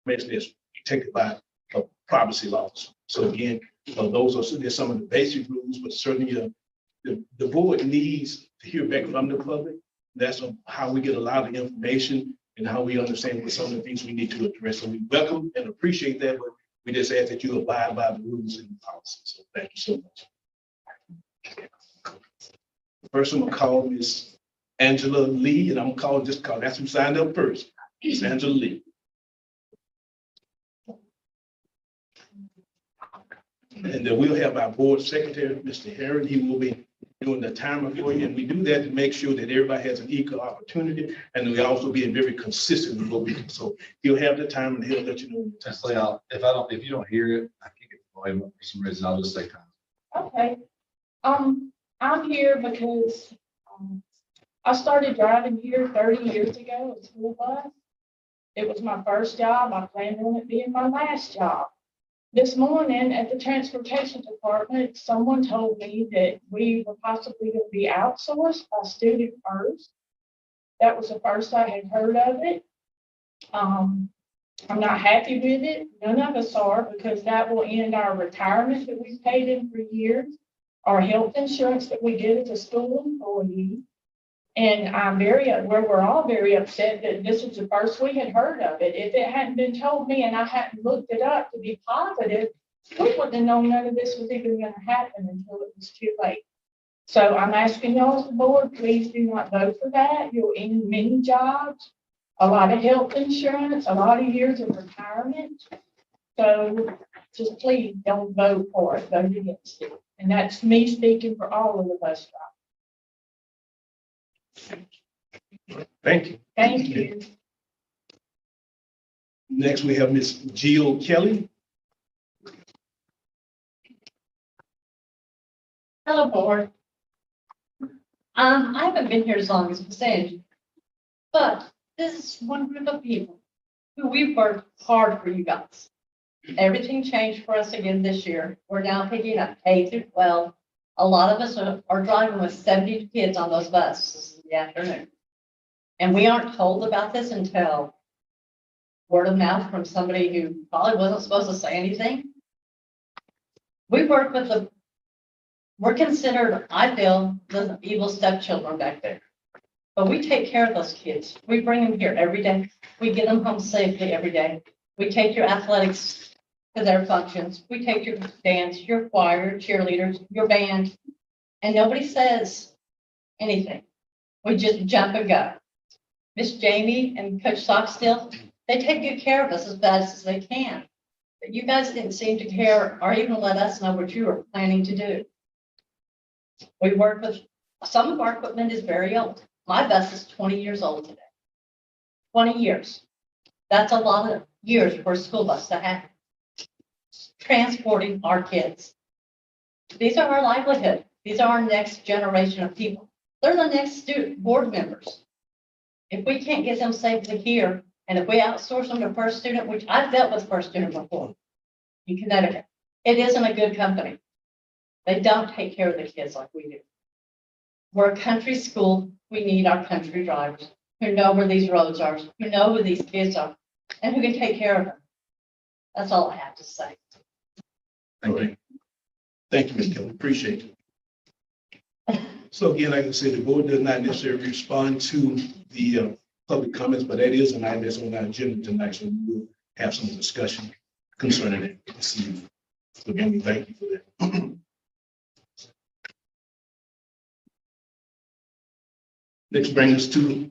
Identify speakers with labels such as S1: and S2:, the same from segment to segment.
S1: information is protected by privacy laws. So again, those are there's some of the basic rules, but certainly the board needs to hear back from the public. That's how we get a lot of information and how we understand what some of the things we need to address. So we welcome and appreciate that, but we just ask that you abide by the rules and policies. So thank you so much. The person will call Miss Angela Lee, and I'm gonna call just call that's who signed up first. Miss Angela Lee. And then we'll have our board secretary, Mr. Herron. He will be doing the timer for you. And we do that to make sure that everybody has an equal opportunity. And we also being very consistent with what we do. So he'll have the time and he'll let you know.
S2: Actually, if you don't hear it, I can't get the volume for some reason. I'll just say time.
S3: Okay. I'm here because I started driving here 30 years ago, a school bus. It was my first job. I planned on it being my last job. This morning at the transportation department, someone told me that we were possibly going to be outsourced by Student First. That was the first I had heard of it. I'm not happy with it. None of us are, because that will end our retirement that we've paid in for years, our health insurance that we did as a school employee. And we're all very upset that this is the first we had heard of it. If it hadn't been told me and I hadn't looked it up to be positive, we wouldn't have known none of this was even going to happen until it was too late. So I'm asking y'all as the board, please do not vote for that. You'll end many jobs, a lot of health insurance, a lot of years of retirement. So just please don't vote for it, vote against it. And that's me speaking for all of the bus drivers.
S1: Thank you.
S3: Thank you.
S1: Next, we have Miss Jill Kelly.
S4: Hello, board. I haven't been here as long as Miss Angie, but this is one group of people who we've worked hard for you guys. Everything changed for us again this year. We're now picking up K through 12. A lot of us are driving with 70 kids on those buses in the afternoon. And we aren't told about this until word of mouth from somebody who probably wasn't supposed to say anything. We work with we're considered, I feel, the evil stepchildren back there. But we take care of those kids. We bring them here every day. We get them home safely every day. We take your athletics to their functions. We take your dance, your choir, cheerleaders, your band, and nobody says anything. We just jump and go. Miss Jamie and Coach Stockstill, they take good care of us as best as they can. But you guys didn't seem to care or even let us know what you were planning to do. We work with, some of our equipment is very old. My bus is 20 years old today. 20 years. That's a lot of years for a school bus to have. Transporting our kids. These are our livelihood. These are our next generation of people. They're the next board members. If we can't get them safely here, and if we outsource them to First Student, which I've dealt with First Student before in Connecticut, it isn't a good company. They don't take care of the kids like we do. We're a country school. We need our country drivers who know where these roads are, who know who these kids are, and who can take care of them. That's all I have to say.
S1: Thank you. Thank you, Ms. Kelly. Appreciate it. So again, like I said, the board does not necessarily respond to the public comments, but that is an item that's on our agenda tonight, so we will have some discussion concerning it this evening. So again, we thank you for that. Next brings us to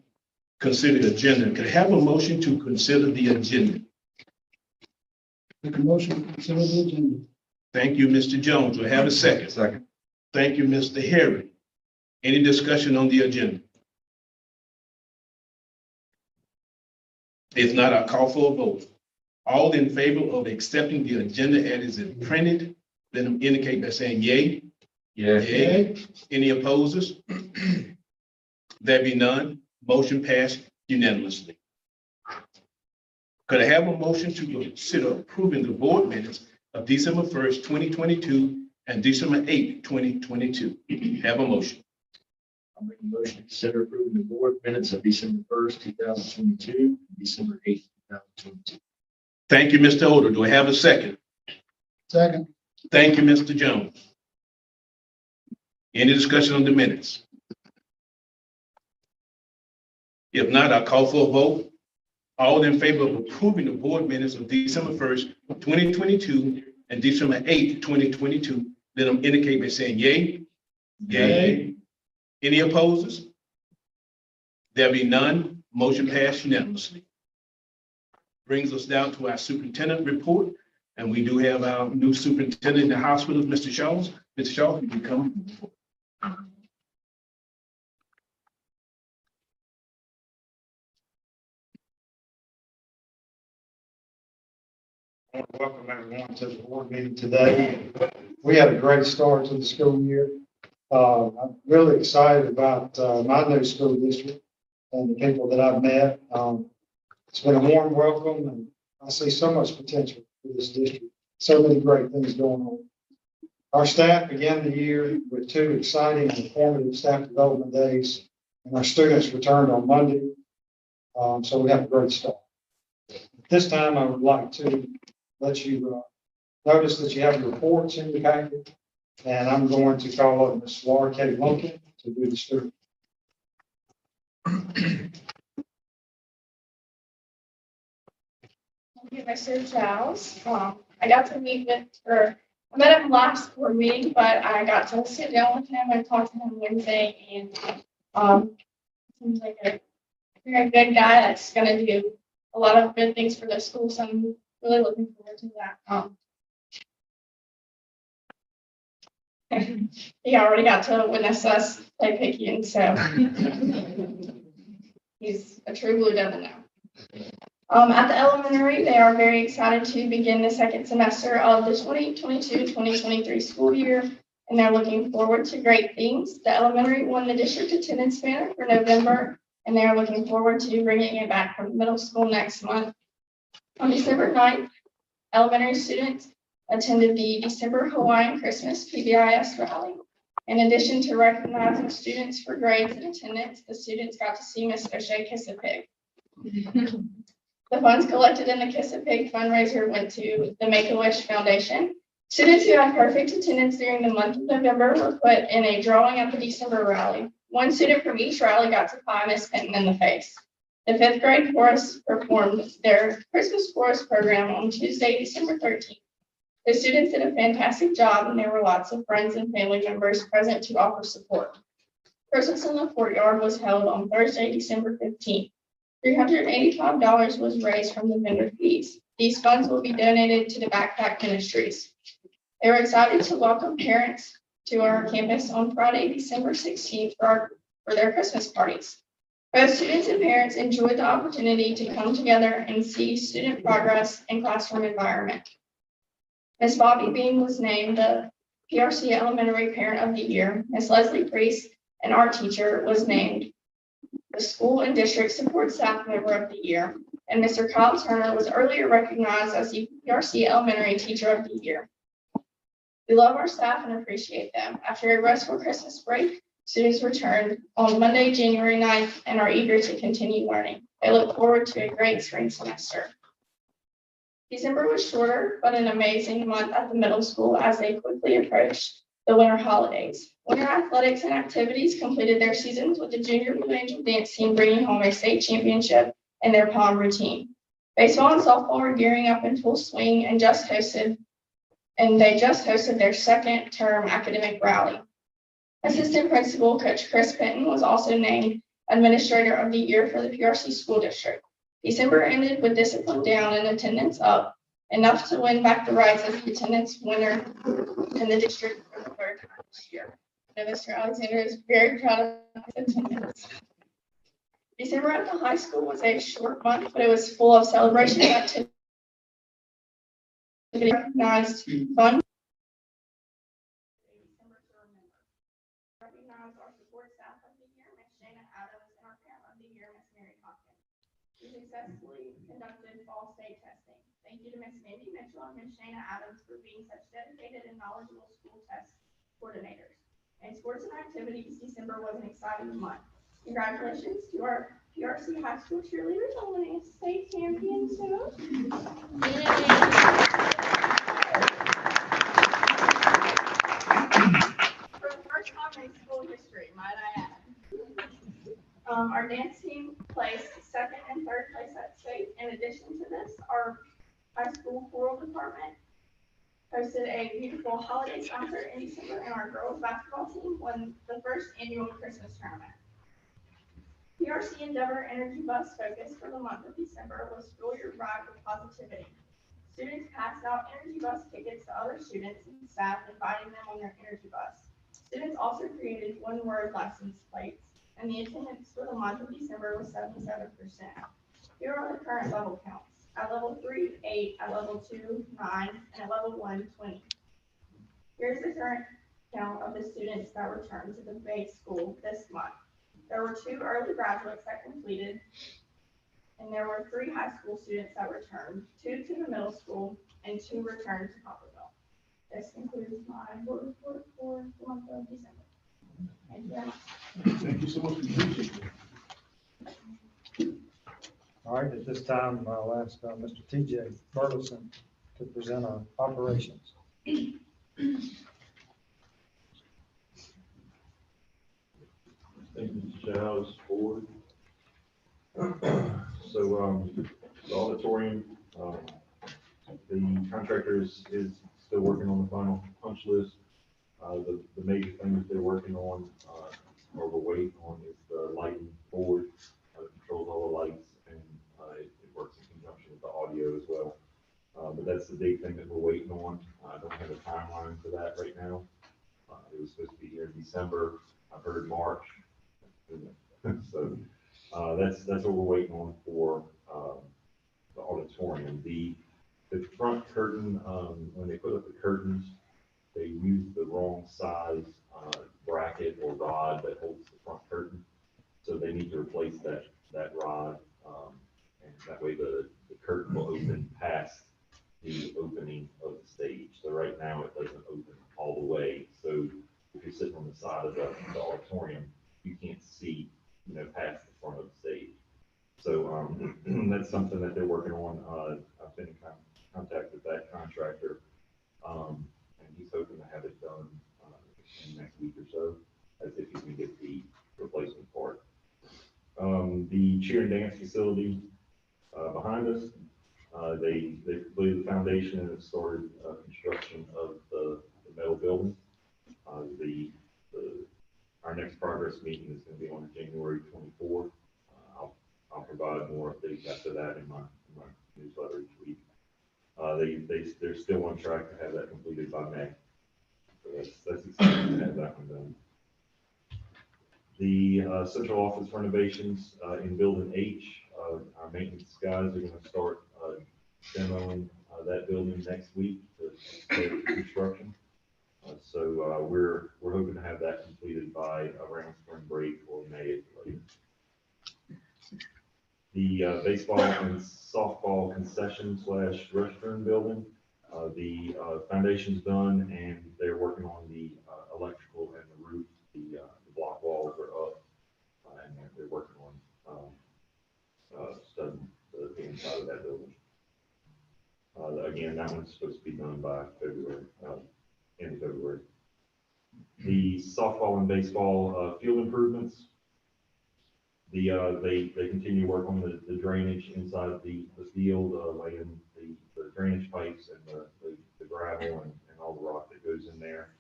S1: consider the agenda. Could I have a motion to consider the agenda?
S5: Make a motion to consider the agenda.
S1: Thank you, Mr. Jones. Do I have a second?
S2: Second.
S1: Thank you, Mr. Harry. Any discussion on the agenda? If not, I'll call for a vote. All in favor of accepting the agenda as is printed, let them indicate by saying yay.
S2: Yeah.
S1: Yay. Any opposers? There be none. Motion passed unanimously. Could I have a motion to consider approving the board minutes of December 1st, 2022 and December 8th, 2022? Have a motion.
S5: I'll make a motion to consider approving the board minutes of December 1st, 2022, and December 8th, 2022.
S1: Thank you, Mr. Odom. Do I have a second?
S5: Second.
S1: Thank you, Mr. Jones. Any discussion on the minutes? If not, I'll call for a vote. All in favor of approving the board minutes of December 1st, 2022 and December 8th, 2022, let them indicate by saying yay. Yay. Any opposers? There be none. Motion passed unanimously. Brings us down to our superintendent report. And we do have our new superintendent in the hospitals, Mr. Shaw. Mr. Shaw, you can come.
S6: I want to welcome everyone to the board meeting today. We had a great start to the school year. I'm really excited about my new school district and the people that I've met. It's been a warm welcome, and I see so much potential for this district. So many great things going on. Our staff began the year with 2 exciting and informative staff development days, and our students returned on Monday. So we have a great start. At this time, I would like to let you notice that you have reports in your packet, and I'm going to call up Ms. Laura K. Lumpkin to do the student.
S3: Okay, Mr. Giles, I got to meet with, or I met him last board meeting, but I got to sit down with him and talk to him Wednesday, and seems like a very good guy that's gonna do a lot of good things for the school, so I'm really looking forward to that. He already got to witness us play picky, and so he's a true blue devil now. At the elementary, they are very excited to begin the second semester of the 2022-2023 school year, and they're looking forward to great things. The elementary won the district attendance banner for November, and they are looking forward to bringing it back from middle school next month. On December 9th, elementary students attended the December Hawaiian Christmas PBIS rally. In addition to recognizing students for grades and attendance, the students got to see Miss O'Shea kiss a pig. The funds collected in the Kiss a Pig fundraiser went to the Make-A-Wish Foundation. Students who had perfect attendance during the month of November were put in a drawing at the December rally. One student from each rally got to pie Miss Penton in the face. The 5th grade chorus performed their Christmas chorus program on Tuesday, December 13th. The students did a fantastic job, and there were lots of friends and family members present to offer support. Christmas in the courtyard was held on Thursday, December 15th. $385 was raised from the vendor fees. These funds will be donated to the Backpack Ministries. They were excited to welcome parents to our campus on Friday, December 16th for their Christmas parties. Both students and parents enjoyed the opportunity to come together and see student progress and classroom environment. Ms. Bobby Bean was named the PRC Elementary Parent of the Year. Ms. Leslie Priest, an art teacher, was named the School and District Support Staff Member of the Year, and Mr. Kyle Turner was earlier recognized as the PRC Elementary Teacher of the Year. We love our staff and appreciate them. After a restful Christmas break, students returned on Monday, January 9th, and are eager to continue learning. They look forward to a great spring semester. December was shorter, but an amazing month at the middle school as they quickly approached the winter holidays. Winter athletics and activities completed their seasons with the Junior Blue Angel dance team bringing home a state championship in their prom routine. Baseball and softball are gearing up in full swing and they just hosted their second term academic rally. Assistant Principal Coach Chris Penton was also named Administrator of the Year for the PRC School District. December ended with discipline down and attendance up, enough to win back the rights as the attendance winner in the district for the 3rd time this year. And Mr. Alexander is very proud of his attendance. December at the high school was a short month, but it was full of celebration and activity. Recognized fun. Recognize our support staff of the year, Ms. Shana Adams, and our parent of the year, Ms. Mary Hopkins. We successfully conducted fall state testing. Thank you to Ms. Mandy Mitchell and Ms. Shana Adams for being such dedicated and knowledgeable school test coordinators. In sports and activities, December was an exciting month. Congratulations to our
S7: PRC High School cheerleaders are winning state champions soon. For the first time in school history, might I add. Our dance team placed second and third place at state. In addition to this, our high school choral department hosted a beautiful holiday concert in December, and our girls basketball team won the first annual Christmas tournament. PRC Endeavor Energy Bus focus for the month of December was Fuel Your Ride with Positivity. Students passed out energy bus tickets to other students and staff, inviting them on their energy bus. Students also created one-word license plates, and the attendance for the month of December was 77%. Here are the current level counts. At level 3, 8, at level 2, 9, and at level 1, 20. Here's the current count of the students that returned to the base school this month. There were 2 early graduates that completed, and there were 3 high school students that returned, 2 to the middle school, and 2 returned to Poplarville. This concludes my board report for the month of December. Thank you very much.
S1: Thank you so much. We appreciate it.
S6: All right, at this time, I'll ask Mr. TJ Burleson to present our operations.
S8: Thank you, Mr. Childs, board. So, the auditorium, the contractor is still working on the final punch list. The major things they're working on, or we're waiting on, is the lighting board, controls all the lights, and it works in conjunction with the audio as well. But that's the big thing that we're waiting on. I don't have a timeline for that right now. It was supposed to be here in December. I've heard March. So that's what we're waiting on for the auditorium. The front curtain, when they put up the curtains, they used the wrong size bracket or rod that holds the front curtain. So they need to replace that rod, and that way the curtain will open past the opening of the stage. So right now it doesn't open all the way. So if you're sitting on the side of the auditorium, you can't see, past the front of the stage. So that's something that they're working on. I've been in contact with that contractor, and he's hoping to have it done in the next week or so, as if he can get the replacement part. The cheer and dance facility behind us, they completed the foundation and have started construction of the metal building. Our next progress meeting is going to be on January 24th. I'll provide more updates after that in my newsletter each week. They're still on track to have that completed by May. So that's exciting to have that one done. The central office renovations in Building H, our maintenance guys are going to start demoing that building next week to start construction. So we're hoping to have that completed by around spring break or May at the latest. The baseball and softball concession / restroom building, the foundation's done, and they're working on the electrical and the roof. The block walls are up, and they're working on studying the inside of that building. Again, that one's supposed to be done by February, end of February. The softball and baseball field improvements. They continue to work on the drainage inside the field, laying the drainage pipes and the gravel and all the rock that goes in there.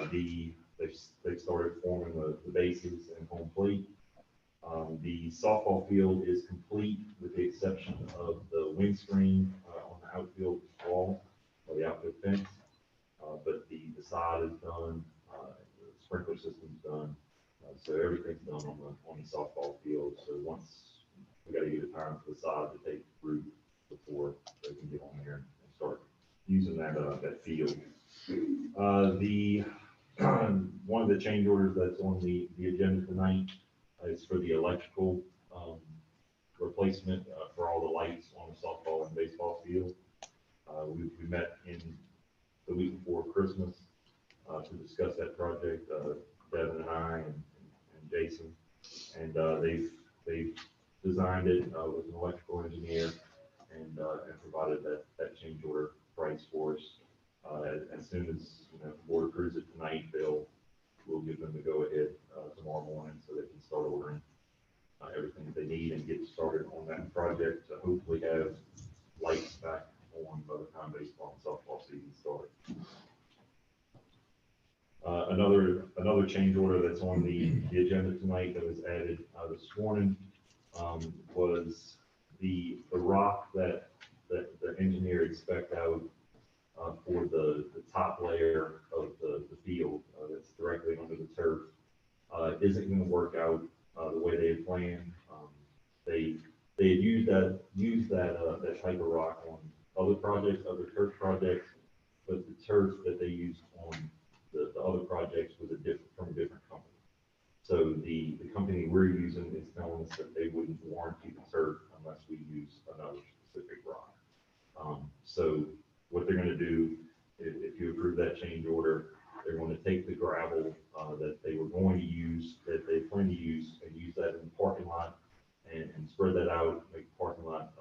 S8: They've started forming the bases and home plate. The softball field is complete with the exception of the windscreen on the outfield wall or the outfield fence. But the side is done, the sprinkler system's done. So everything's done on the softball field. So once we got to get a time for the side to take root before they can get on there and start using that field. One of the change orders that's on the agenda tonight is for the electrical replacement for all the lights on the softball and baseball field. We met in the week before Christmas to discuss that project. Devin and I and Jason, and they've designed it, was an electrical engineer, and provided that change order price for us. As soon as, the board approves it tonight, we'll give them the go-ahead tomorrow morning so they can start ordering everything that they need and get started on that project to hopefully have lights back on by the time baseball and softball season start. Another change order that's on the agenda tonight that was added this morning was the rock that the engineer expect out for the top layer of the field that's directly under the turf isn't going to work out the way they had planned. They had used that type of rock on other projects, other turf projects, but the turf that they used on the other projects was from a different company. So the company we're using is telling us that they wouldn't warranty the turf unless we use another specific rock. So what they're going to do, if you approve that change order, they're going to take the gravel that they were going to use, that they plan to use, and use that in the parking lot and spread that out, make the parking lot,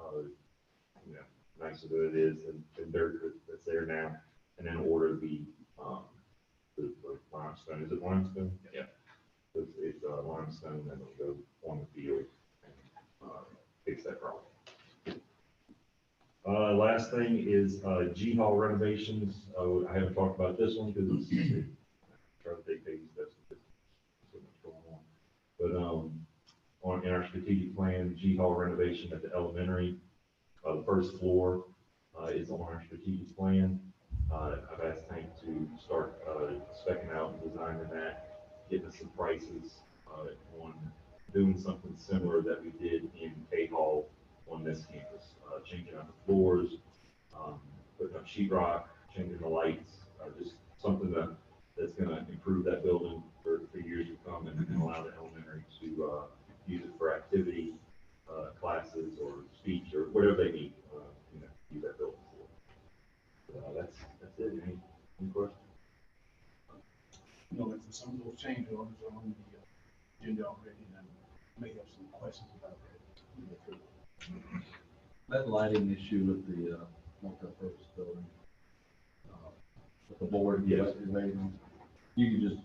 S8: nicer than it is, and dirt that's there now, and then order the limestone. Is it limestone? Yeah. It's limestone, and it'll go on the field and fix that problem. Last thing is G Hall renovations. I haven't talked about this one because it's trying to take baby steps. So much going on. But in our strategic plan, G Hall renovation at the elementary, the first floor is on our strategic plan. I've asked Hank to start speccing out and designing that, getting us some prices on doing something similar that we did in K Hall on this campus, changing out the floors, putting up sheetrock, changing the lights, just something that's going to improve that building for years to come and allow the elementary to use it for activity, classes, or speech, or whatever they need, use that building for. That's it. Any questions?
S1: That some of those change orders are on the agenda already, and I may have some questions about that.
S2: That lighting issue with the multi-purpose building, with the board,
S8: Yes.
S2: You can just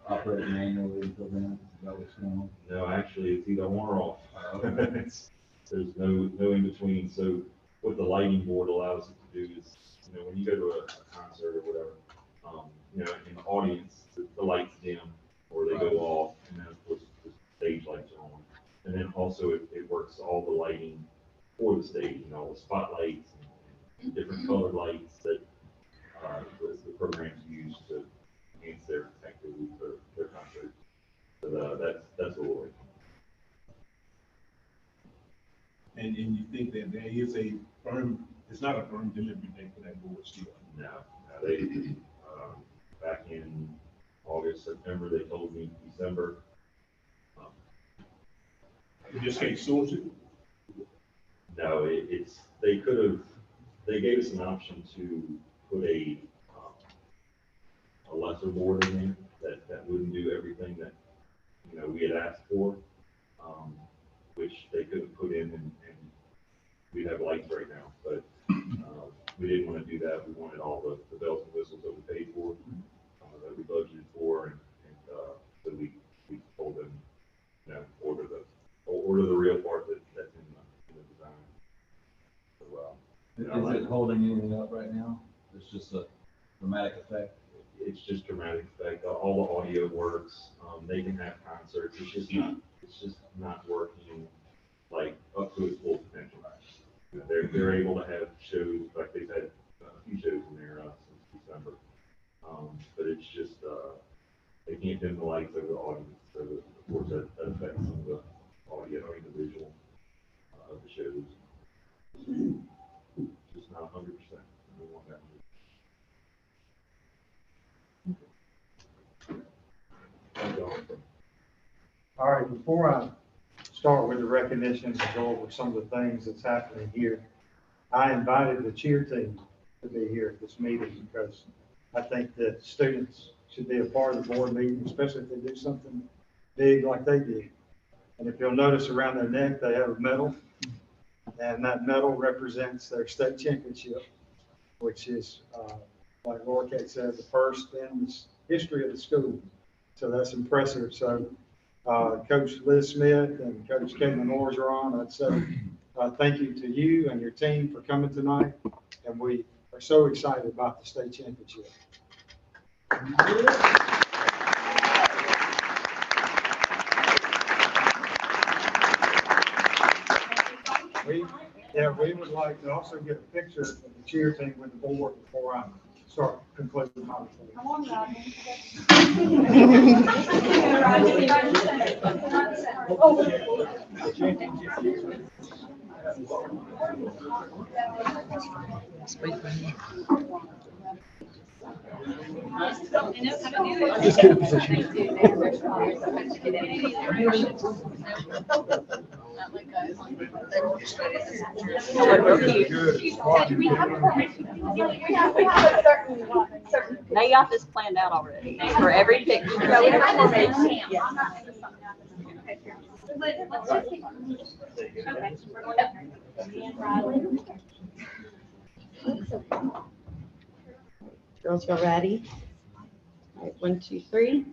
S2: operate it manually until then. Is that what's going on?
S8: No, actually, it's either on or off. There's no in between. So what the lighting board allows it to do is, when you go to a concert or whatever, in the audience, the lights dim or they go off, and then of course the stage lights are on. And then also it works all the lighting for the stage, all the spotlights and different colored lights that the programs use to enhance their activity for their concert. So that's what we're working on.
S1: And you think that there is a firm, it's not a firm delivery date for that board still?
S8: No, they, back in August, September, they told me December.
S1: You just can't source it?
S8: No, they gave us an option to put a lesser board in there that wouldn't do everything that, we had asked for, which they could have put in and we'd have lights right now, but we didn't want to do that. We wanted all the bells and whistles that we paid for, that we budgeted for, and so we told them, order the real part that's in the design. So,
S2: Is it holding anything up right now? It's just a dramatic effect.
S8: It's just dramatic effect. All the audio works. They can have concerts. It's just not working like up to its full potential. They're able to have shows, like they've had a few shows in there since December. But it's just they can't dim the lights over the audience. So of course that affects some of the audio and the visual of the shows. Just not 100%. We want that.
S6: All right, before I start with the recognitions and go over some of the things that's happening here, I invited the cheer team to be here at this meeting because I think that students should be a part of the board meeting, especially if they do something big like they did. And if you'll notice around their neck, they have a medal. And that medal represents their state championship, which is, like Laura Kate said, the first in the history of the school. So that's impressive. So Coach Liz Smith and Coach Caitlin Orgeron, I'd say thank you to you and your team for coming tonight. And we are so excited about the state championship. We would like to also get a picture of the cheer team with the board before I start concluding my report.
S7: Come on, Rodney.
S5: Just get a position.
S9: They got this planned out already for every picture. Girls, y'all ready? All right, 1, 2, 3.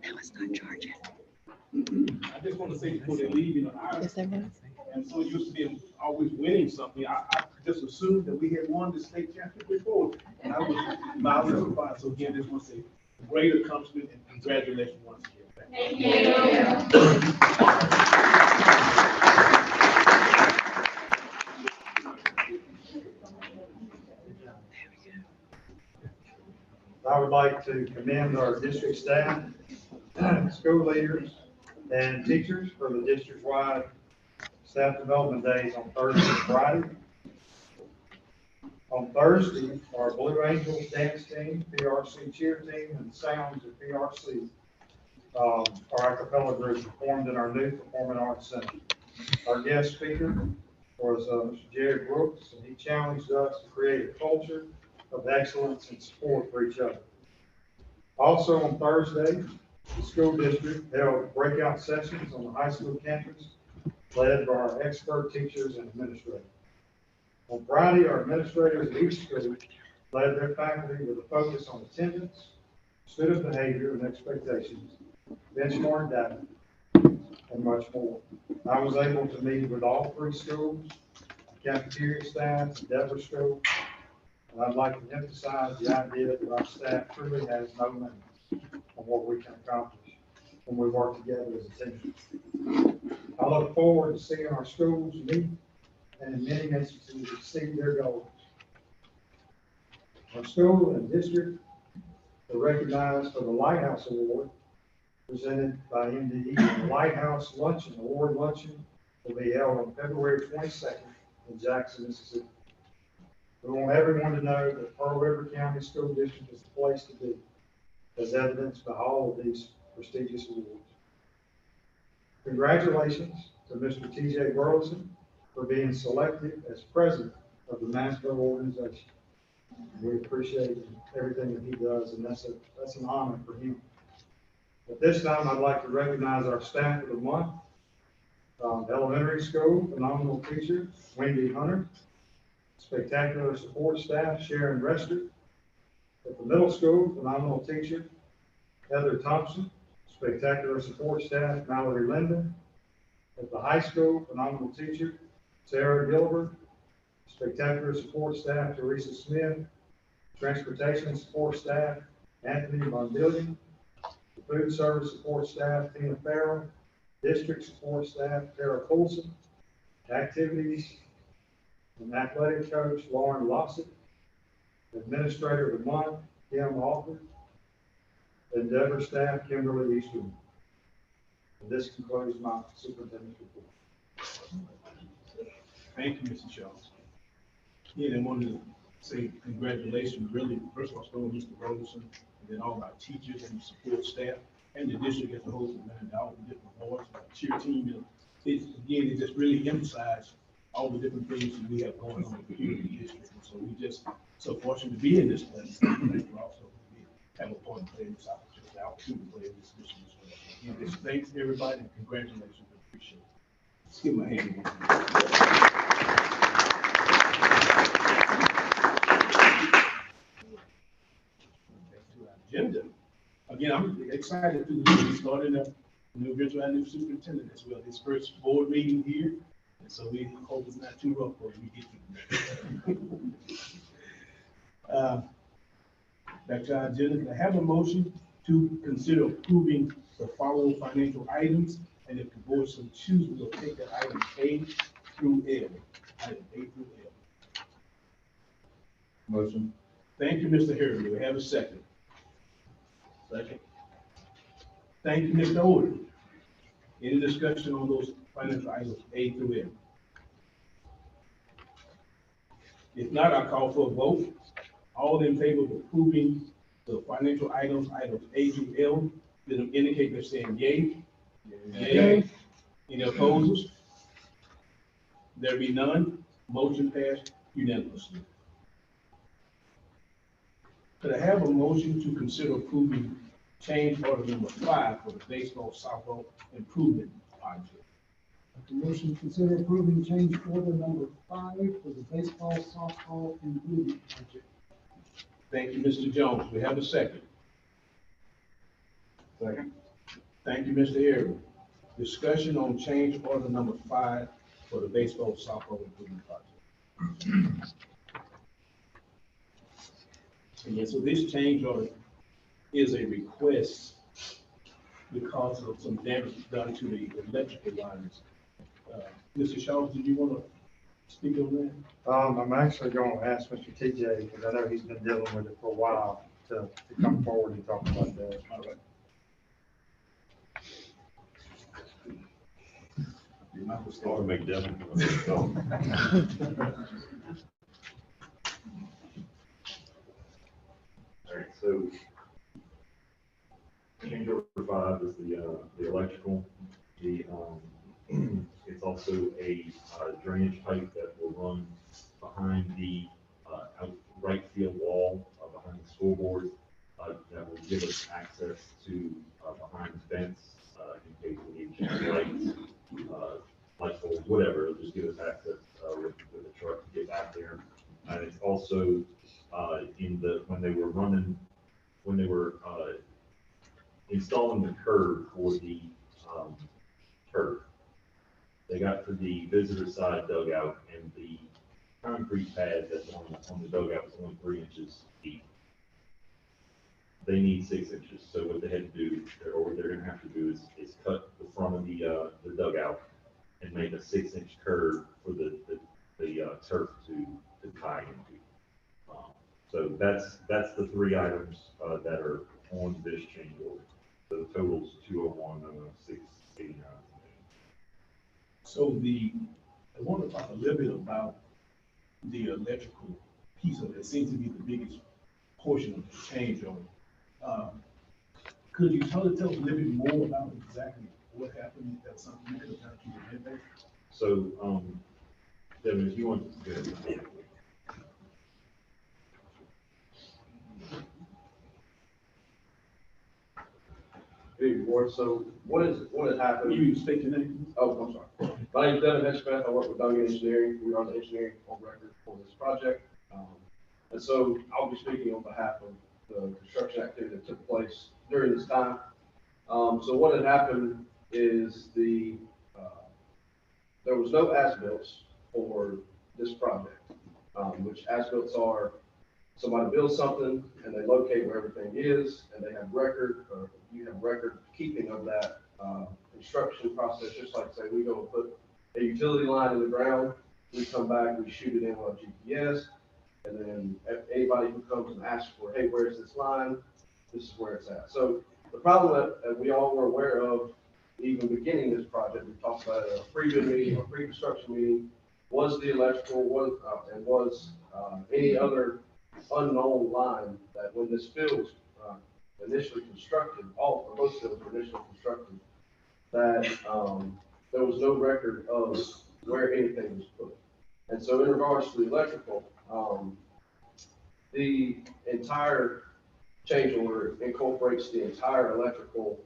S9: Now it's not charging.
S1: I just want to say before they leave, I'm so used to being always winning something. I just assumed that we had won the state championship before, and I was mildly surprised. So again, just want to say great accomplishment and congratulations once again.
S7: Thank you.
S6: I would like to commend our district staff, school leaders, and teachers for the district-wide staff development days on Thursday and Friday. On Thursday, our Blue Angels dance team, PRC cheer team, and Sounds of PRC, our a cappella group, performed in our new Performing Arts Center. Our guest speaker was Mr. Jerry Brooks, and he challenged us to create a culture of excellence and support for each other. Also on Thursday, the school district held breakout sessions on the high school campus, led by our expert teachers and administrators. On Friday, our administrators at each school led their faculty with a focus on attendance, student behavior and expectations, benchmark data, and much more. I was able to meet with all 3 schools, cafeteria staff, and Deborah School, and I'd like to emphasize the idea that our staff truly has no limit on what we can accomplish when we work together as a team. I look forward to seeing our schools meet and in many instances exceed their goals. Our school and district were recognized for the Lighthouse Award presented by MDE. The Lighthouse Luncheon Award Luncheon will be held on February 22nd in Jackson, Mississippi. We want everyone to know that Pearl River County School District is the place to be, as evidenced by all of these prestigious awards. Congratulations to Mr. T.J. Burleson for being selected as president of the Mansville organization. We appreciate everything that he does, and that's an honor for him. At this time, I'd like to recognize our staff of the month. Elementary school, phenomenal teacher, Wendy Hunter. Spectacular support staff, Sharon Rester. At the middle school, phenomenal teacher, Heather Thompson. Spectacular support staff, Mallory Linden. At the high school, phenomenal teacher, Sarah Gilbert. Spectacular support staff, Teresa Smith. Transportation support staff, Anthony Mondillion. The food service support staff, Tina Farrell. District support staff, Tara Coulson. Activities and athletic coach, Lauren Lossett. Administrator of the month, Kim Alford. Endeavor staff, Kimberly Eastern. And this concludes my superintendent's report.
S1: Thank you, Mr. Charles. Yeah, and wanted to say congratulations, really, first of all, starting Mr. Roberson, and then all our teachers and support staff, and the district as a whole, and all the different boards, our cheer team. It's, again, it just really emphasized all the different things that we have going on here in the district. And so we just so fortunate to be in this place. And we also have a point to play in this opportunity, the opportunity to play in this mission as well. Again, just thanks everybody and congratulations. I appreciate it. Let's give my hand. Agenda. Again, I'm excited to be starting a new virtual new superintendent as well. His first board meeting here. And so we hope it's not too rough for him to get through. Back to our agenda, can I have a motion to consider approving the following financial items? And if the board so chooses, we'll take that item A through L. Item A through L.
S2: Motion.
S1: Thank you, Mr. Harris. Do we have a second? Second. Thank you, Mr. Odom. Any discussion on those financial items A through L? If not, I'll call for a vote. All in favor of approving the financial items A through L, then indicate they're saying yay. Yay. Any opposers? There be none. Motion passed unanimously. Could I have a motion to consider approving change order number 5 for the baseball softball improvement project?
S5: The motion to consider approving change order number 5 for the baseball softball improvement project.
S1: Thank you, Mr. Jones. We have a second.
S2: Second.
S1: Thank you, Mr. Harris. Discussion on change order number 5 for the baseball softball improvement project. And yeah, so this change order is a request because of some damage done to the electrical lines. Mr. Shaw, did you want to speak on that?
S6: I'm actually going to ask Mr. TJ, because I know he's been dealing with it for a while, to come forward and talk about that.
S1: All right. You might as well
S8: I'll
S1: start.
S8: make Devin. All right, so change order 5 is the electrical. It's also a drainage pipe that will run behind the right field wall behind the school board that will give us access to behind the fence in case we need to change lights, light poles, whatever. It'll just give us access with the truck to get back there. And it's also when they were installing the curb for the turf. They got to the visitor side dugout, and the concrete pad that's on the dugout is only 3 inches deep. They need 6 inches. So what they had to do, or what they're going to have to do, is cut the front of the dugout and make a 6-inch curve for the turf to tie into. So that's the 3 items that are on this change order. So the total's 201,689.
S1: So I want to talk a little bit about the electrical piece of it. It seems to be the biggest portion of the change order. Could you tell us a little bit more about exactly what happened? That's something you could have done to the event.
S8: So, Devin, if you want to go ahead.
S10: Big board. So what has happened?
S1: You state your name.
S10: Oh, I'm sorry. My name is Devin Hedgepeth. I work with Dungan Engineering. We are the engineering on record for this project. And so I'll be speaking on behalf of the construction activity that took place during this time. So what had happened is there was no as-bills for this project, which as-bills are somebody builds something and they locate where everything is, and they have record, or you have record keeping of that construction process. Just like, say, we go and put a utility line in the ground, we come back, we shoot it in on GPS, and then anybody who comes and asks for, hey, where's this line? This is where it's at. So the problem that we all were aware of, even beginning this project, we talked about it at a pre-bid meeting or pre-construction meeting, was the electrical, was any other unknown line that when this field was initially constructed, both fields were initially constructed, that there was no record of where anything was put. And so in regards to the electrical, the entire change order incorporates the entire electrical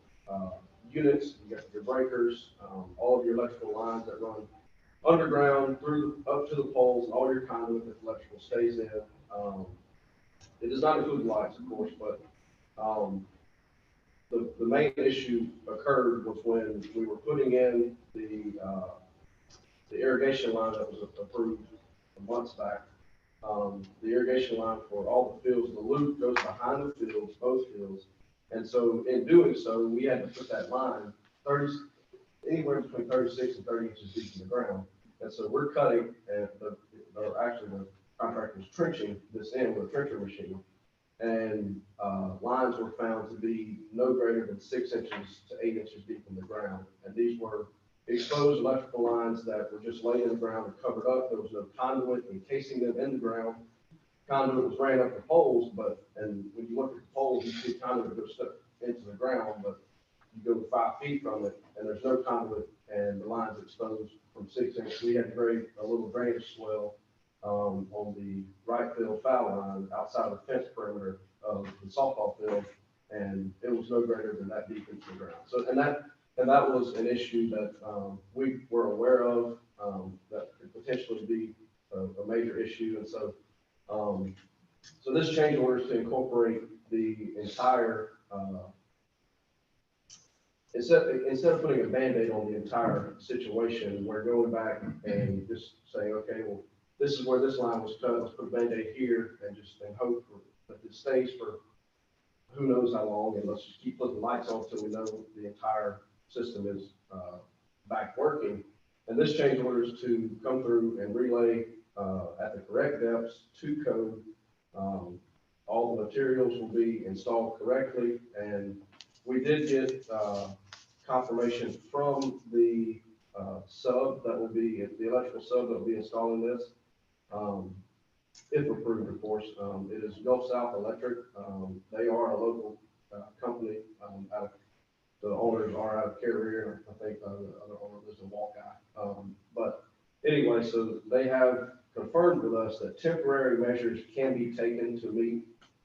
S10: units. You got your breakers, all of your electrical lines that run underground through up to the poles, and all your conduit that electrical stays in. It does not include lights, of course, but the main issue occurred was when we were putting in the irrigation line that was approved months back. The irrigation line for all the fields, the loop goes behind the fields, both fields. And so in doing so, we had to put that line anywhere between 36 and 30 inches deep in the ground. And so we're cutting, and actually the contractor was trenching this in with a trencher machine. And lines were found to be no greater than 6 inches to 8 inches deep in the ground. And these were exposed electrical lines that were just laid in the ground and covered up. There was no conduit encasing them in the ground. Conduit was ran up the poles, and when you look at the poles, you see conduit go stuck into the ground, but you go 5 feet from it, and there's no conduit, and the line's exposed from 6 inches. We had to grade a little drainage swell on the right field foul line outside of the fence perimeter of the softball field, and it was no greater than that deep into the ground. So, and that was an issue that we were aware of, that could potentially be a major issue. And so, so this change order is to incorporate the entire, instead of putting a Band-Aid on the entire situation, we're going back and just saying, okay, well, this is where this line was cut, let's put a Band-Aid here and hope that it stays for who knows how long, and let's just keep putting lights on until we know the entire system is back working. And this change order is to come through and relay at the correct depths to code. All the materials will be installed correctly, and we did get confirmation from the sub that will be, the electrical sub that will be installing this, if approved, of course. It is Gulf South Electric. They are a local company. The owners are out of Carrier. I think the other owner lives in Walkeye. But anyway, so they have confirmed with us that temporary measures can be taken to meet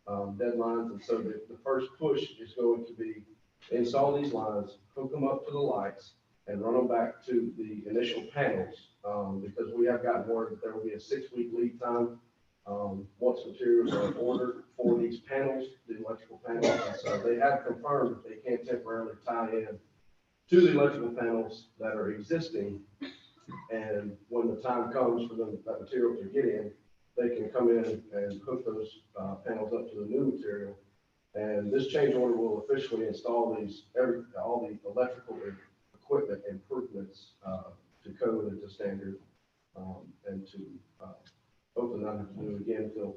S10: deadlines. And so the first push is going to be install these lines, hook them up to the lights, and run them back to the initial panels, because we have gotten word that there will be a 6-week lead time once materials are ordered for these panels, the electrical panels. And so they have confirmed that they can temporarily tie in to the electrical panels that are existing. And when the time comes for them, that material to get in, they can come in and hook those panels up to the new material. And this change order will officially install all the electrical equipment improvements to code and to standard, and to hopefully not have to do it again until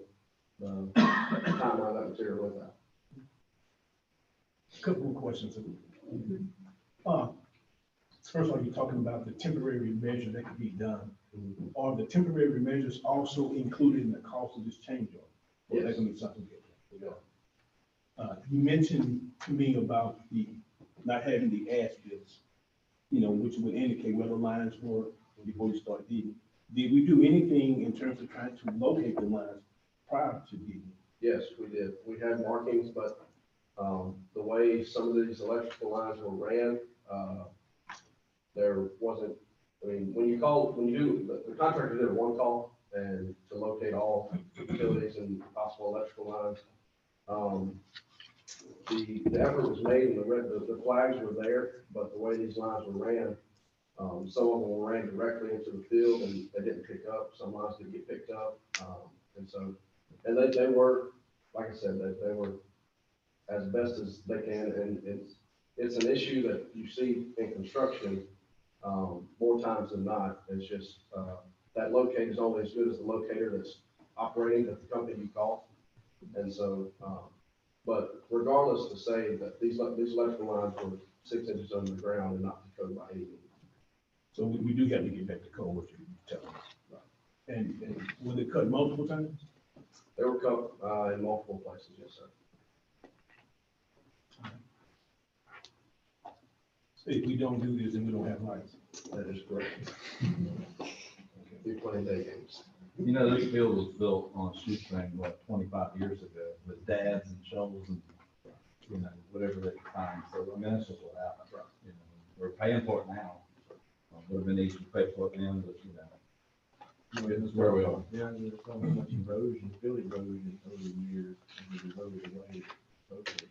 S10: the timeline that material runs out.
S1: Couple more questions. First of all, you're talking about the temporary measure that could be done. Are the temporary measures also included in the cost of this change order? Or
S10: Yes.
S1: that can be something different? You mentioned to me about not having the as-bills, which would indicate where the lines were before you start digging. Did we do anything in terms of trying to locate the lines prior to digging?
S10: Yes, we did. We had markings, but the way some of these electrical lines were ran, there wasn't, when you do, the contractor did a one call and to locate all utilities and possible electrical lines. The effort was made and the flags were there, but the way these lines were ran, some of them were ran directly into the field and they didn't pick up. Some lines didn't get picked up. And they were, like I said, they were as best as they can. And it's an issue that you see in construction more times than not. It's just that locator is only as good as the locator that's operating at the company you call. And so, but regardless, to say that these electrical lines were 6 inches under the ground and not to code by any means.
S1: So we do have to get back to code, what you're telling us. And was it cut multiple times?
S10: They were cut, in multiple places, yes, sir.
S1: If we don't do this, then we don't have lights.
S10: That is correct. Be playing day games.
S2: You know, this field was built on a shoestring, what, 25 years ago, with dads and shovels and, you know, whatever they could find. So, I mean, that's just what happened. You know, we're paying for it now. Would have been easy to pay for it then, but, you know, this is where we are.
S8: Yeah, there's so much erosion, field erosion over the years, and it eroded away. Okay.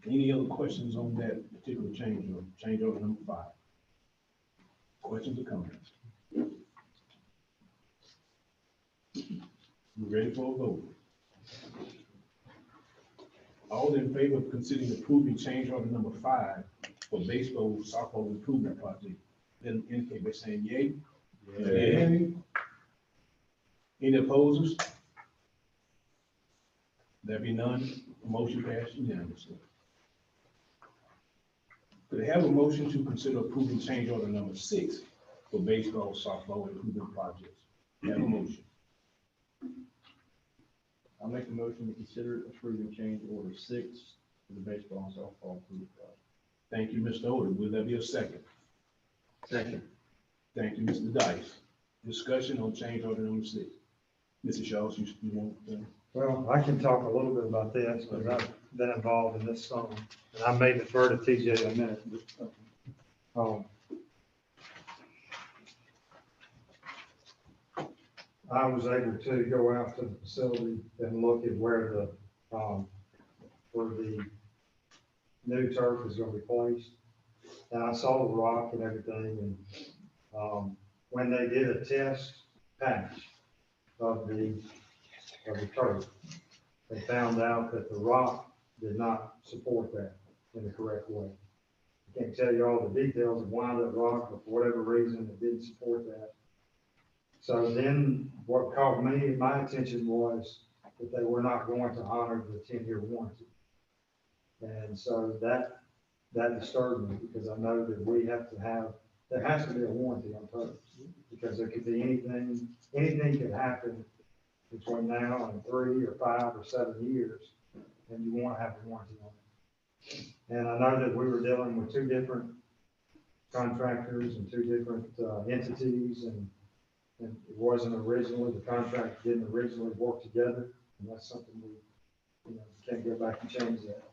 S1: Any other questions on that particular change order number 5? Questions or comments? We ready for a vote? All in favor of considering approving change order number 5 for baseball softball improvement project, then indicate by saying yay. Yay. Any opposers? There be none, motion passed unanimously. Could I have a motion to consider approving change order number 6 for baseball softball improvement projects? Have a motion.
S8: I'll make a motion to consider approving change order 6 for the baseball and softball improvement project.
S1: Thank you, Mr. Odom. Will there be a second?
S8: Second.
S1: Thank you, Mr. Dice. Discussion on change order number 6. Mrs. Shaw, you want to?
S6: Well, I can talk a little bit about this, because I've been involved in this some, and I may defer to TJ in a minute. But, I was able to go out to the facility and look at where the new turf is going to be placed. And I saw the rock and everything, and when they did a test patch of the turf, they found out that the rock did not support that in the correct way. I can't tell you all the details of why that rock, but for whatever reason, it didn't support that. So then what caught my attention was that they were not going to honor the 10-year warranty. And so that disturbed me, because I know that there has to be a warranty on turf, because there could be anything could happen between now and 3 or 5 or 7 years, and you want to have a warranty on it. And I know that we were dealing with 2 different contractors and 2 different entities, and it wasn't originally, the contract didn't originally work together, and that's something we, can't go back and change that.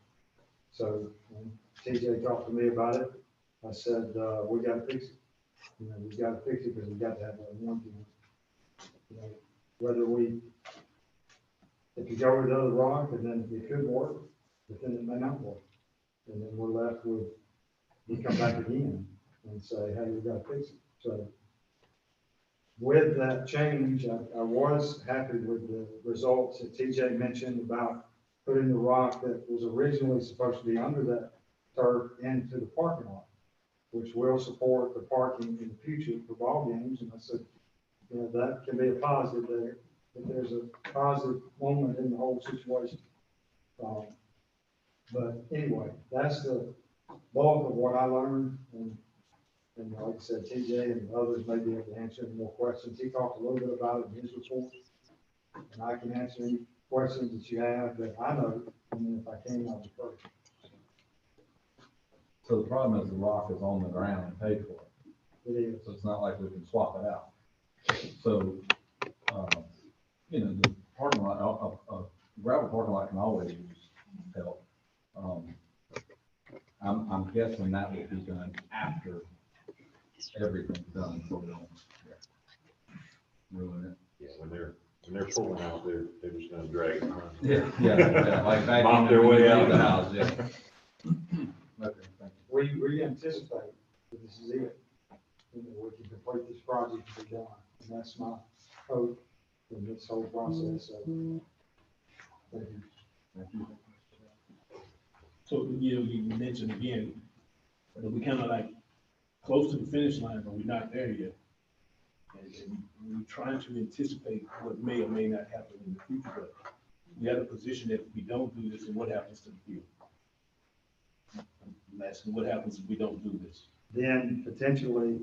S6: So when TJ talked to me about it, I said, we got to fix it. We've got to fix it, because we've got to have that warranty on it. If you go with the other rock, and then it could work, but then it may not work. And then we're left with, we come back again and say, hey, we got to fix it. So with that change, I was happy with the results that TJ mentioned about putting the rock that was originally supposed to be under that turf into the parking lot, which will support the parking in the future for ball games. And I said, that can be a positive there, that there's a positive moment in the whole situation. But anyway, that's the bulk of what I learned. And like I said, TJ and others may be able to answer any more questions. He talked a little bit about it in his report. And I can answer any questions that you have that I know, and then if I can, I'll defer.
S2: So the problem is the rock is on the ground and paid for it.
S6: It is.
S2: So it's not like we can swap it out. So, the parking lot, a gravel parking lot can always use help. I'm guessing that will be done after everything's done, so we don't ruin it.
S8: Yeah, when they're pulling out, they're just gonna drag it around.
S2: Yeah, like back
S8: Mop their way out
S2: of the house, yeah. Okay, thank you.
S6: We anticipate that this is it. We can complete this project to be done. And that's my hope in this whole process. So, thank you.
S2: Thank you.
S1: So, you mentioned again, that we kind of like close to the finish line, but we're not there yet. And we're trying to anticipate what may or may not happen in the future, but we have a position that if we don't do this, and what happens to the field? I'm asking what happens if we don't do this?
S6: then potentially,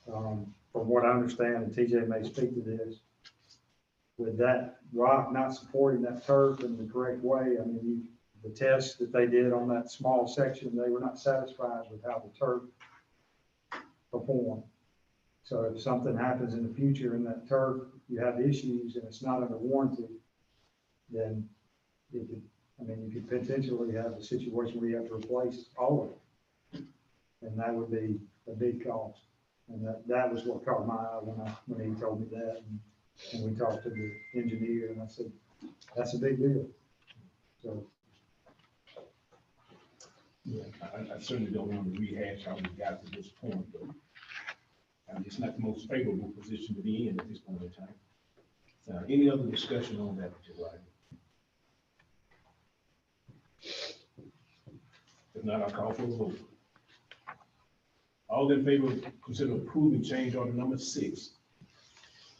S6: from what I understand, and TJ may speak to this, with that rock not supporting that turf in the correct way, I mean, the tests that they did on that small section, they were not satisfied with how the turf performed. So if something happens in the future in that turf, you have issues and it's not under warranty, then you could potentially have a situation where you have to replace all of it. And that would be a big cost. And that was what caught my eye when he told me that. And we talked to the engineer and I said, that's a big deal. So.
S1: Yeah, I certainly don't want to rehash how we got to this point, but it's not the most favorable position to be in at this point in time. Any other discussion on that particular item? If not, I'll call for a vote. All in favor, consider approving change order number 6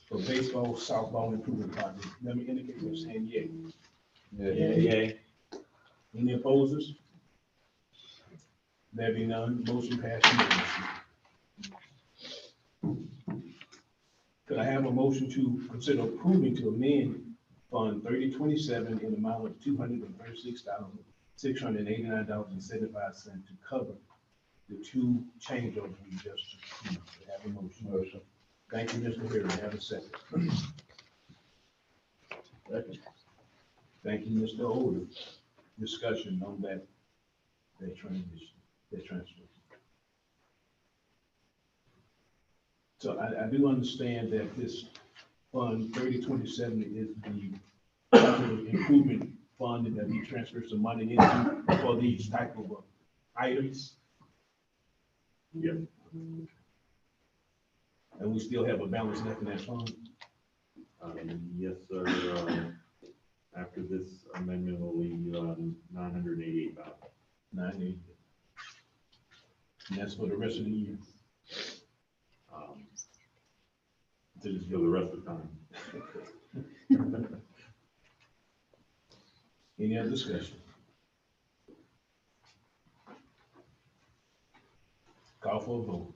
S1: for baseball, softball improvement project. Let me indicate by saying yay.
S2: Yay.
S1: Any opposers? There be none, motion passed unanimously. Could I have a motion to consider approving to amend Fund 3027 in the amount of $236,689.75 to cover the 2 change orders we just approved? Could I have a motion? Thank you, Mr. Harry. Have a second. Thank you, Mr. Holder. Discussion on that transition. That transfer. So I do understand that this fund 3027 is the capital improvement fund that we transfer some money into for these type of items.
S8: Yep.
S1: And we still have a balance left in that fund.
S8: Yes, sir. After this amendment will leave $988,000.
S1: 90. And that's for the rest of the year.
S8: Just for the rest of the time.
S1: Any other discussion? Call for a vote.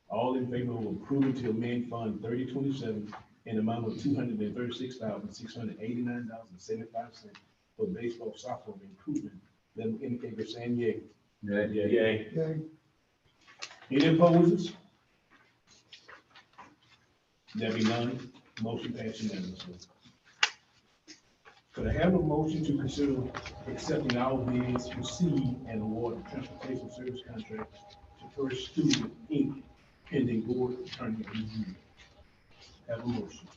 S1: All in favor of approving to amend Fund 3027 in the amount of $236,689.75 for baseball, softball improvement, let them indicate by saying yay.
S2: Yay.
S5: Okay,
S1: Any opposers? There be none, motion passed unanimously. Could I have a motion to consider accepting all bids received and award the transportation service contract to First Student Inc. pending board attorney review? Have a motion.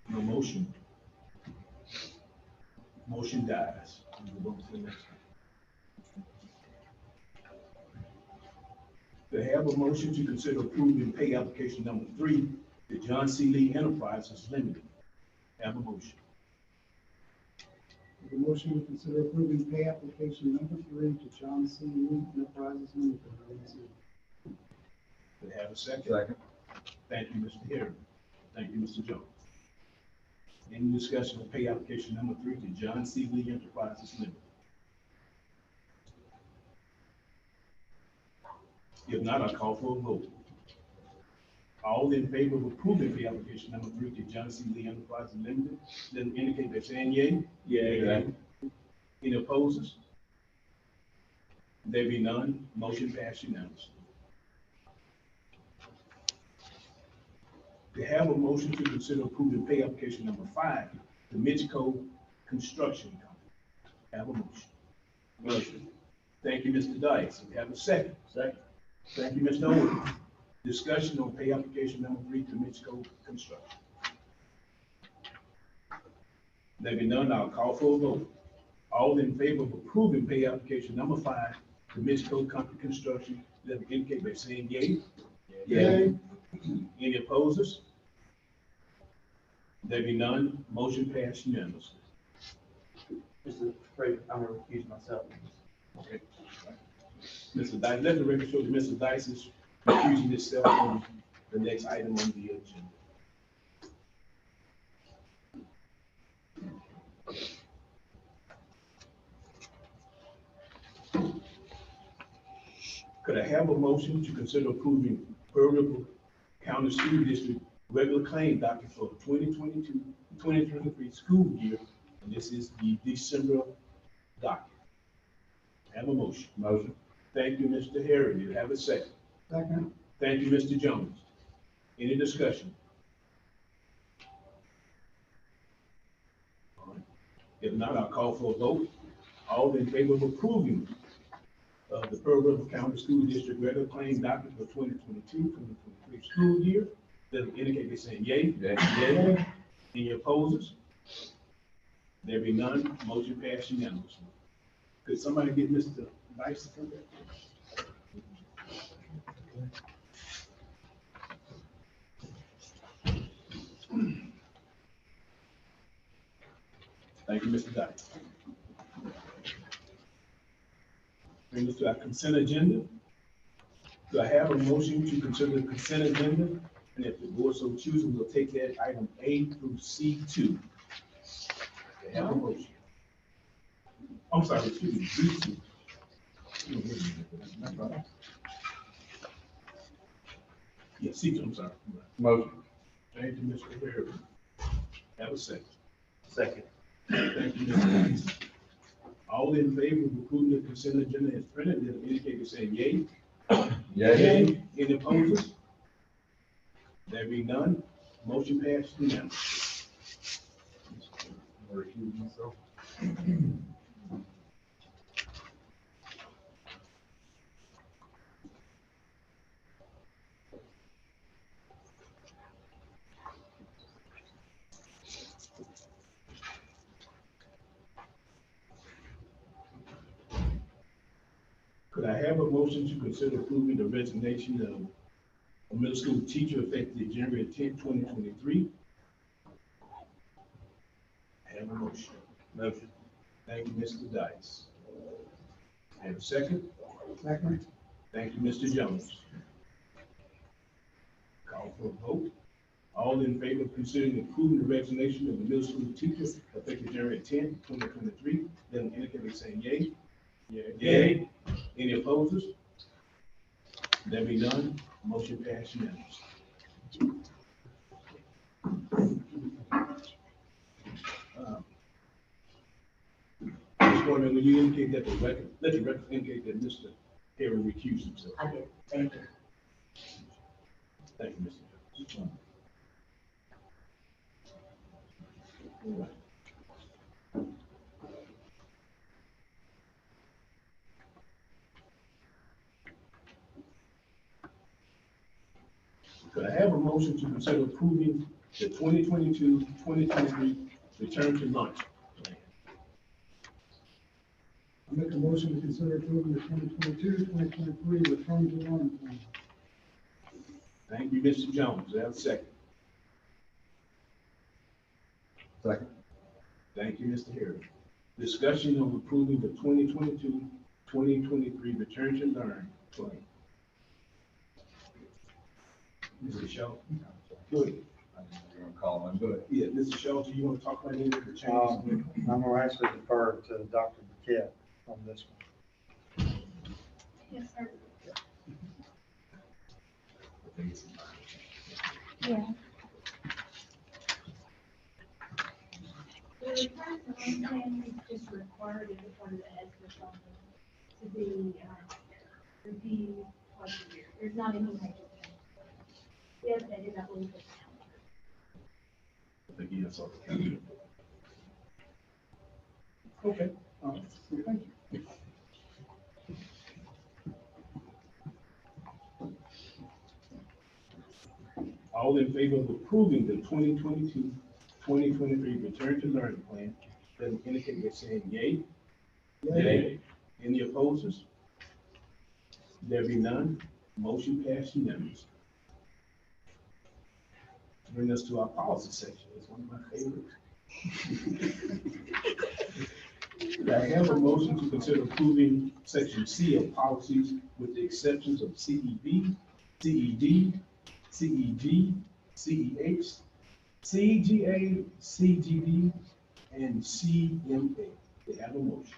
S1: No motion. Motion dies. We will go to the next one. To have a motion to consider approving pay application number 3 to John C. Lee Enterprises Limited. Have a motion.
S5: the motion to consider approving pay application number 3 to John C. Lee Enterprises Limited.
S1: To have a second.
S2: Second.
S1: Thank you, Mr. Harris. Thank you, Mr. Jones. Any discussion of pay application number 3 to John C. Lee Enterprises Limited? If not, I'll call for a vote. All in favor of approving pay application number 3 to John C. Lee Enterprises Limited, then indicate by saying yea.
S2: Yay.
S1: Any opposers? There be none, motion passed unanimously. To have a motion to consider approving pay application number 5 to Mitchco Construction Company. Have a motion. Motion. Thank you, Mr. Dice. We have a second. Second. Thank you, Mr. Owen. Discussion on pay application number 3 to Mitchco Construction. There be none, I'll call for a vote. All in favor of approving pay application number 5 to Mitchco Construction, let me indicate by saying yea.
S5: Yay.
S1: Any opposers? There be none, motion passed unanimously.
S11: Mr. Afraid I'm gonna recuse myself.
S1: Okay. Mr. Dice, let the record show that Mr. Dice is recusing himself on the next item on the agenda. Could I have a motion to consider approving Pearl River County School District regular claim docket for 2022-2023 school year? And this is the December docket. Have a motion.
S2: Motion.
S1: Thank you, Mr. Harry. Do you have a second?
S5: Second.
S1: Thank you, Mr. Jones. Any discussion? All right. If not, I'll call for a vote. All in favor of approving the Pearl River County School District regular claim docket for 2022-2023 school year, then indicate by saying yay. Yay. Any opposers? There be none, motion passed unanimously. Could somebody get Mr. Vice to come back? Thank you, Mr. Dyke. Bring us to our consent agenda. Do I have a motion to consider the consent agenda? And if the board so chooses, we'll take that item A through C2. Do I have a motion? I'm sorry, excuse me, C2. Yeah, C2, I'm sorry.
S2: Motion.
S1: Thank you, Mr. Harris. Have a second.
S11: Second.
S1: Thank you, Mr. Rice. All in favor of approving the consent agenda as printed, then indicate by saying yay.
S2: Yay.
S1: Any opposers? There be none, motion passed unanimously.
S2: Recuse myself.
S1: Could I have a motion to consider approving the resignation of a middle school teacher effective January 10th, 2023? Have a motion.
S11: Motion.
S1: Thank you, Mr. Dice. Have a second?
S5: Second.
S1: Thank you, Mr. Jones. Call for a vote. All in favor of considering approving the resignation of the middle school teacher effective January 10th, 2023, then indicate by saying yay. Yay. Any opposers? There be none, motion passed unanimously. Ms. Gordon, when you indicate that the record, let the record indicate that Mr. Harry recused himself.
S4: I did, thank you.
S1: Thank you, Mr. Jones. All right. Could I have a motion to consider approving the 2022-2023 return to lunch plan?
S5: I make a motion to consider approving the 2022-2023 return to learning plan.
S1: Thank you, Mr. Jones. Do I have a second?
S2: Second.
S1: Thank you, Mr. Harris. Discussion of approving the 2022-2023 return to learn plan. Mr. Shelton? Good.
S2: I'm gonna call him, good.
S1: Yeah, Mr. Shelton, you want to talk about any of the changes?
S6: I'm gonna actually defer to Dr. Burkett on this one.
S7: Yes, sir.
S3: Yeah.
S7: The return to learn plan is just required as a part of the ESSA funding to be, reviewed twice a year. There's not any major change. We have stated that we could.
S1: I think he has something. Okay, all right, thank you. All in favor of approving the 2022-2023 return to learning plan, then indicate by saying yay. Yay. Any opposers? There be none, motion passed unanimously. Bring us to our policy section, it's one of my favorites. I have a motion to consider approving section C of policies with the exceptions of CEB, CED, CEG, CEH, CEGA, CGD, and CMA. They have a motion.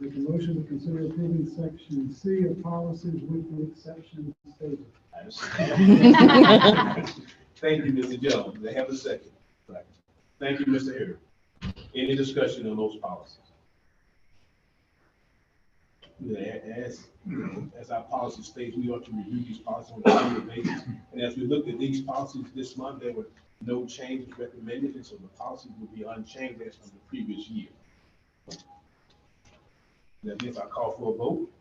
S5: Make a motion to consider approving section C of policies with the exception stated.
S1: Thank you, Mr. Jones. They have a second. Thank you, Mr. Harris. Any discussion on those policies? As our policy states, we ought to review these policies on a regular basis. And as we looked at these policies this month, there were no changes recommended, and so the policies will be unchanged as from the previous year. That means I call for a vote.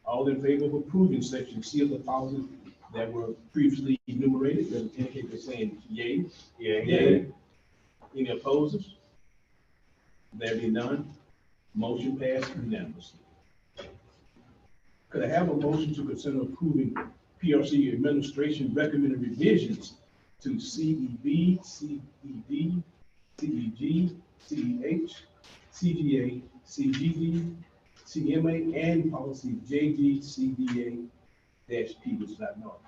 S1: All in favor of approving section C of the policies that were previously enumerated, that indicate by saying yay. Yay. Any opposers? There be none. Motion passed unanimously. Could I have a motion to consider approving PRC administration recommended revisions to CEB, CED, CEG, CEH, CGA, CGD, CMA, and policy JGCDA-P, which is not known.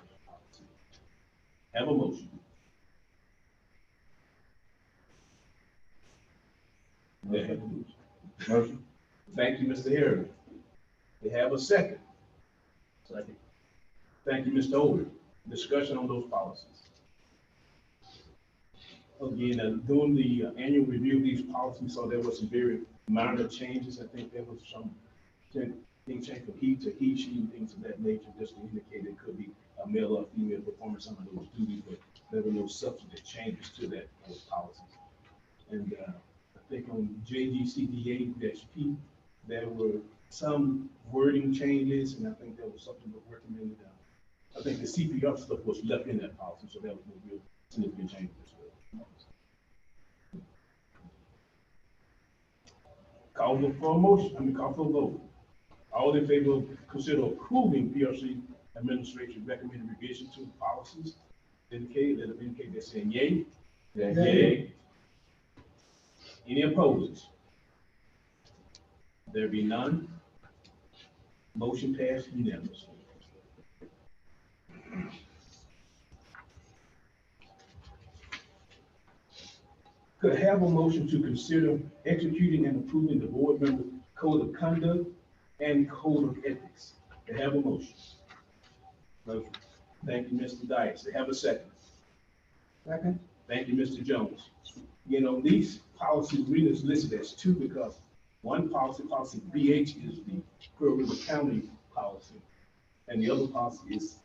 S1: Have a motion. They have a motion. Motion. Thank you, Mr. Harris. They have a second. Second. Thank you, Mr. Holder. Discussion on those policies. Again, during the annual review of these policies, so there was some very minor changes. I think there was some things changed from he to he, she, and things of that nature, just to indicate it could be a male or female performing some of those duties, but there were no substantive changes to those policies. And I think on JGCDA-P, there were some wording changes, and I think there was something that recommended. I think the CPR stuff was left in that policy, so that was no real significant changes. Call for a motion, call for a vote. All in favor of consider approving PRC administration recommended revision to the policies, indicate they're saying yay. Yay. Any opposers? There be none. Motion passed unanimously. Could I have a motion to consider executing and approving the board member code of conduct and code of ethics? To have a motion. Motion. Thank you, Mr. Dice. To have a second.
S5: Second.
S1: Thank you, Mr. Jones. You know, these policies really is listed as two because one policy BH, is the Pearl River County policy, and the other policy is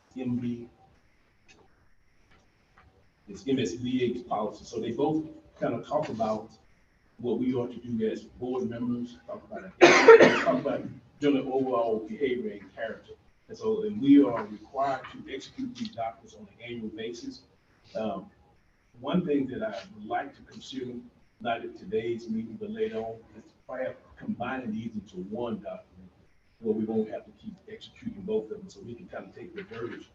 S1: MSBH policy. So they both kind of talk about what we ought to do as board members, talk about general overall behavior and character. And so, and we are required to execute these documents on an annual basis. One thing that I would like to consider, not at today's meeting, but later on, is perhaps combining these into one document where we won't have to keep executing both of them. So we can kind of take the verbiage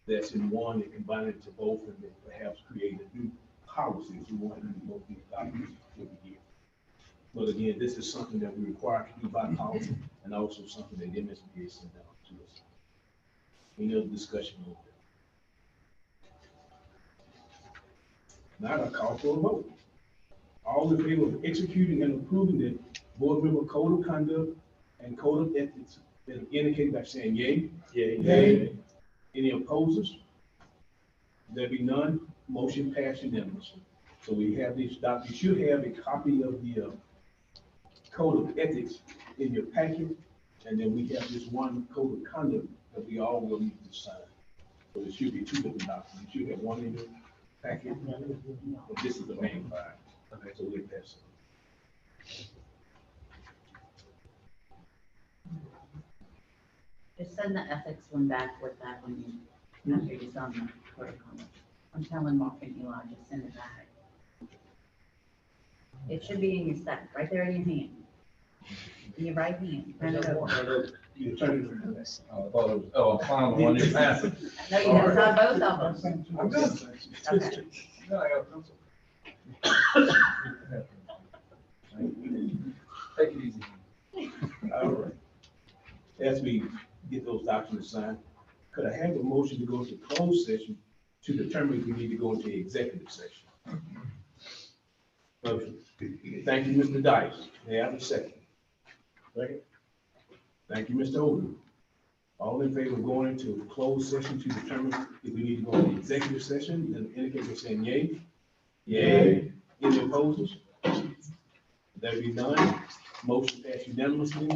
S1: that's in one and combine it to both, and then perhaps create a new policy if we want to do both these documents every year. But again, this is something that we require to do by policy, and also something that MSBA sent down to us. Any other discussion over that? Now I call for a vote. All in favor of executing and approving the board member code of conduct and code of ethics that are indicated by saying yay? Yay. Yay. Any opposers? There be none. Motion passed unanimously. So we have these documents. You should have a copy of the code of ethics in your packet, and then we have this one code of conduct that we all will need to sign. So there should be two different documents. You should have one in your packet, but this is the main file. Okay, so we'll pass it.
S12: Just send the ethics one back with that when you, after you sign the code of conduct. I'm telling Mark and Eli, just send it back. It should be in your stack, right there in your hand. In your right hand, turn it over.
S1: You turn it around.
S2: I thought it was, I'm fine with one you're passing.
S12: No, you gotta sign both of them.
S1: I'm good.
S12: Okay.
S2: No, I got a pencil. Take it easy.
S1: All right. As we get those documents signed, could I have a motion to go into closed session to determine if we need to go into executive session? Motion. Thank you, Mr. Dice. May I have a second? Second. Thank you, Mr. Odom. All in favor of going into closed session to determine if we need to go into executive session, then indicate by saying yay. Yay. Any opposers? There be none. Motion passed unanimously.